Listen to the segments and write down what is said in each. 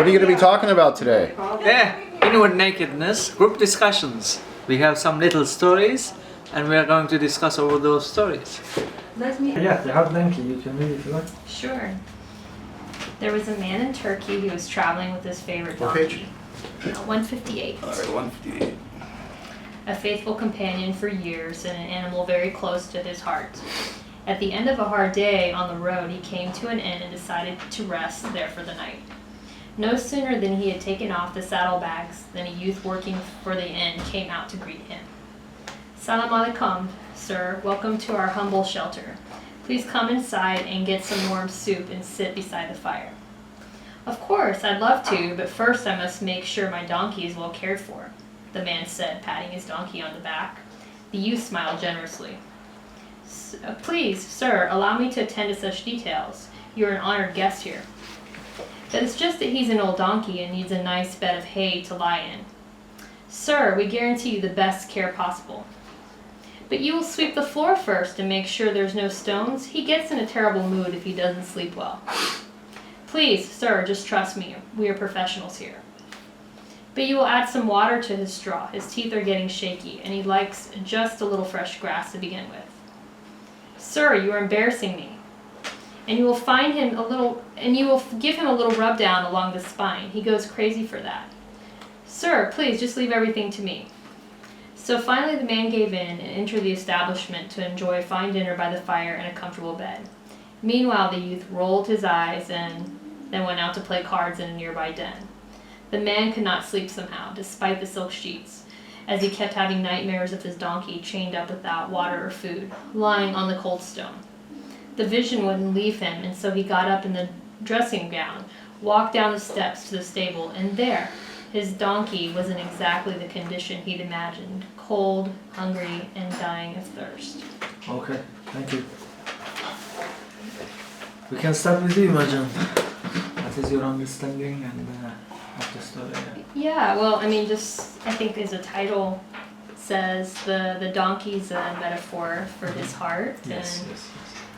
What are you going to be talking about today? Yeah, inward nakedness, group discussions. We have some little stories and we are going to discuss over those stories. Yeah, the hard donkey, you can read if you want. Sure. There was a man in Turkey who was traveling with his favorite What donkey. page? 158. All right, 158. A faithful companion for years and an animal very close to his heart. At the end of a hard day on the road, he came to an inn and decided to rest there for the night. No sooner than he had taken off the saddlebags than a youth working for the inn came out to greet him. Salam alaikum, sir. Welcome to our humble shelter. Please come inside and get some warm soup and sit beside the fire. Of course, I'd love to, but first I must make sure my donkey is well cared for, the man said, patting his donkey on the back. The youth smiled generously. Please, sir, allow me to attend to such details. You're an honored guest here. But it's just that he's an old donkey and needs a nice bed of hay to lie in. Sir, we guarantee you the best care possible. But you will sweep the floor first and make sure there's no stones. He gets in a terrible mood if he doesn't sleep well. Please, sir, just trust me. We are professionals here. But you will add some water to his straw. His teeth are getting shaky, and he likes just a little fresh grass to begin with. Sir, you are embarrassing me. And you will give him a little rub down along the spine. He goes crazy for that. Sir, please just leave everything to me. So finally the man gave in and entered the establishment to enjoy a fine dinner by the fire and a comfortable bed. Meanwhile, the youth rolled his eyes and then went out to play cards in a nearby den. The man could not sleep somehow, despite the silk sheets, as he kept having nightmares of his donkey chained up without water or food, lying on the cold stone. The vision wouldn't leave him, and so he got up in the dressing gown, walked down the steps to the stable, and there, his donkey was in exactly the condition he'd imagined, cold, hungry, and dying of thirst. Okay, thank you. We can start with you, Majan. What is your understanding and of the story? Yeah, well, I mean, I think as the title says, the donkey's a metaphor for his heart. Yes.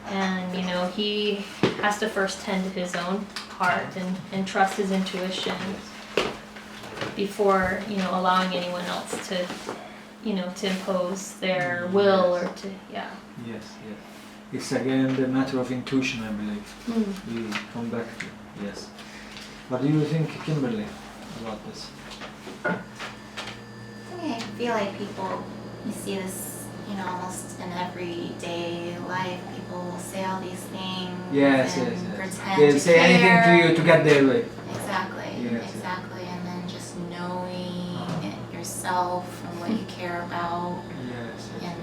And, you know, he has to first tend to his own heart and trust his intuition before, you know, allowing anyone else to, you know, to impose their will or to, yeah. Yes. It's again the matter of intuition, I believe. We come back to, yes. What do you think, Kimberly, about this? I feel like people, you see this, you know, almost in everyday life, people will say all these things Yes. pretend They'll to say care. anything to you to get their way. Exactly, Yes. and then just knowing it yourself and what you care about Yes. and,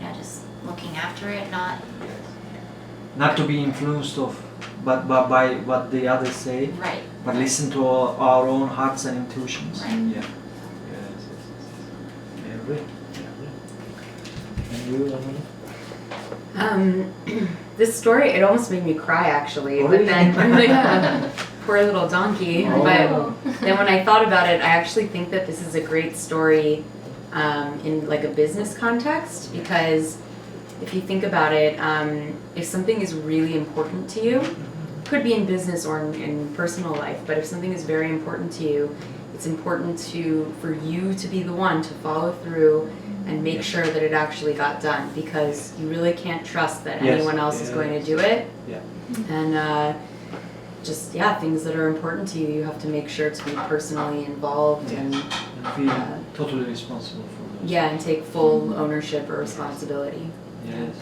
you know, just looking after it, Not to be influenced but by what the others say, right. but listen to our own hearts and intuitions. Right. Yeah. Yes. I agree. And you, Emily? This story, it almost made me cry actually, Oh, but really? then, poor little donkey, Oh. but then when I thought about it, I actually think that this is a great story in like a business context, because if you think about it, if something is really important to you, could be in business or in personal life, but if something is very important to you, it's important for you to be the one to follow through and make sure that it actually got done, because you really can't trust that Yes. anyone else is going to do it. Yeah. And things that are important to you, you have to make sure to be personally involved and And feel totally responsible for those. and take full ownership or responsibility. Yes.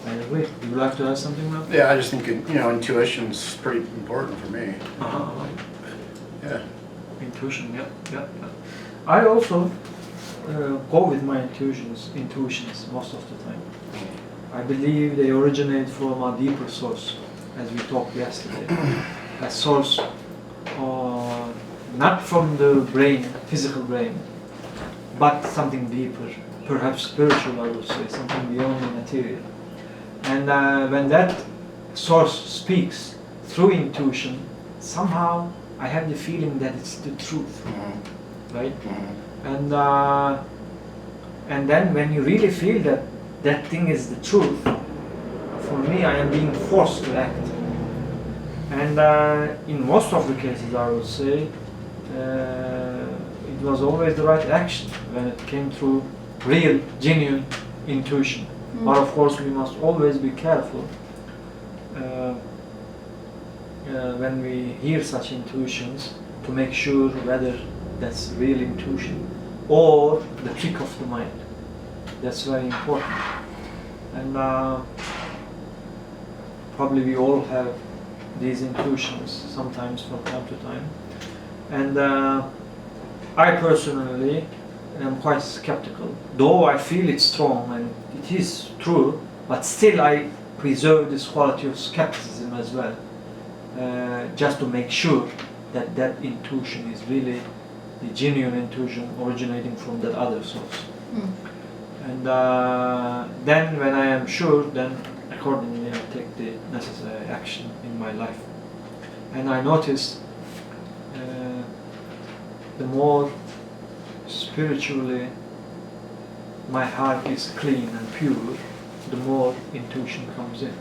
I agree. Would you like to add something, Rob? Yeah, I just think, you know, intuition's pretty important for me. Yeah. Intuition, yeah. I also go with my intuitions most of the time. I believe they originate from a deeper source, as we talked yesterday. A source not from the brain, physical brain, but something deeper, perhaps spiritual, I would say, something beyond the material. And when that source speaks through intuition, somehow I have the feeling that it's the truth, right? And then when you really feel that that thing is the truth, for me, I am being forced to act. And in most of the cases, I would say, it was always the right action when it came through real, genuine intuition. But of course, we must always be careful when we hear such intuitions to make sure whether that's real intuition or the trick of the mind. That's very important. And probably we all have these intuitions sometimes from time to time. And I personally am quite skeptical, though I feel it's strong and it is true, but still I preserve this quality of skepticism as well, just to make sure that that intuition is really the genuine intuition originating from that other source. And then when I am sure, then accordingly I take the necessary action in my life. And I noticed the more spiritually my heart is clean and pure, the more intuition comes in.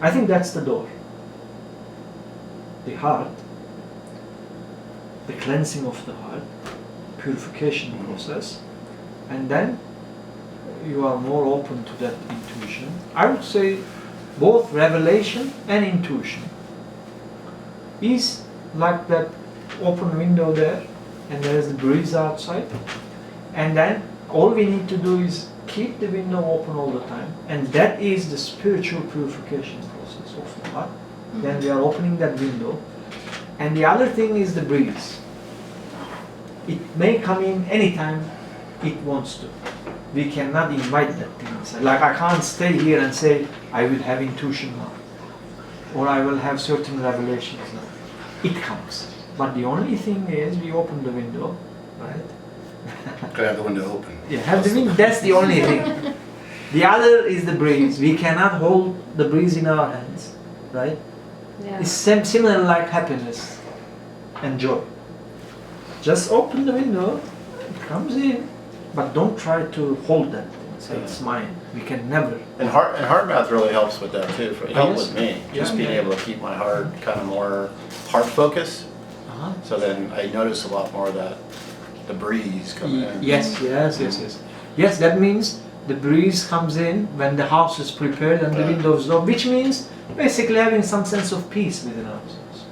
I think that's the door. The heart, the cleansing of the heart, purification process, and then you are more open to that intuition. I would say both revelation and intuition is like that open window there, and there is the breeze outside, and then all we need to do is keep the window open all the time, and that is the spiritual purification process of the heart. Then we are opening that window, and the other thing is the breeze. It may come in anytime it wants to. We cannot invite that thing inside. Like I can't stay here and say I will have intuition now, or I will have certain revelations now. It comes. But the only thing is we open the window, right? Gotta have the window open. Yeah, have the window. That's the only thing. The other is the breeze. We cannot hold the breeze in our hands, right? Yeah. It's similar like happiness and joy. Just open the window, it comes in, but don't try to hold that thing. Say it's mine. We can never. And heart math really helps with that too. It helped with me. Just Yeah. being able to keep my heart kind of more heart focused. Uh-huh. So then I notice a lot more of that the breeze coming in. Yes, Yes, that means the breeze comes in when the house is prepared and the windows are, which means basically having some sense of peace within ourselves.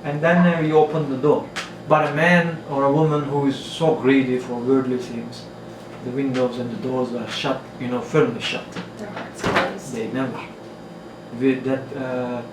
And then we open the door. But a man or a woman who is so greedy for worldly things, the windows and the doors are shut, firmly shut. Their heart's closed. They never. With that